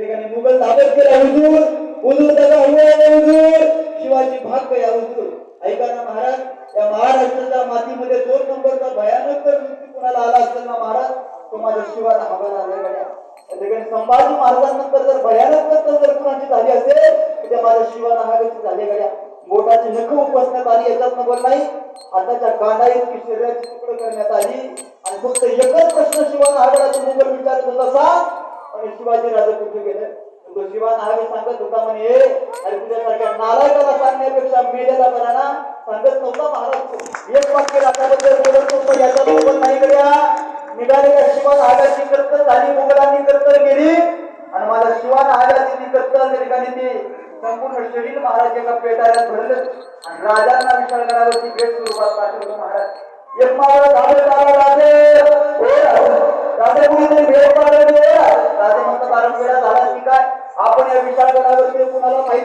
ठिकाणी मुघल ताब्यात केला हुजूर, हुजूर त्याचा हुजूर शिवाजी भाग गया हुजूर. ऐका ना महाराज, या महाराष्ट्राच्या मातीमध्ये 2 नंबरचा भयानक मृत्यू कोणाला आला असेल ना महाराज, तो माझ्या शिवाला हवाला आला गड्या. त्या ठिकाणी संभाजी महाराजांनंतर जर भयानक कत्तल जर कुणाची झाली असेल तर त्या माझ्या शिवाला हवाची झाली गड्या. बोटाची नख उपसण्यात आली याच्यात नंबर नाही, हाताच्या कांदा इतकी शरीराची तुकडं करण्यात आली आणि फक्त एकच प्रश्न शिवाला हवाला मुघल विचारत होता, सांग आणि शिवाजी राजा कुठे गेले. तो शिवा नावे सांगत होता म्हणे, अरे तुझ्यासारख्या नालायकाला सांगण्यापेक्षा मेलेला बरा ना. सांगत नव्हता महाराज, एक वाक्य राजाबद्दल बोलत नव्हतं, याचा बरोबर नाही गड्या. निघालेल्या शिवा नागाची कत्तल झाली, मुघलांनी कत्तल केली आणि माझ्या शिवा नागाची कत्तल त्या ठिकाणी ती संपूर्ण शरीर महाराज एका पेटायला भरलं आणि राजांना विशाळगडावरती भेट स्वरूपात पाठवलं महाराज. एक मावळा धावत आला राजे, राजे कुणीतरी भेट पाठवली. राजे म्हणतात, कारण वेळा झाला की काय, आपण या विशाळगडावरती कुणाला माहिती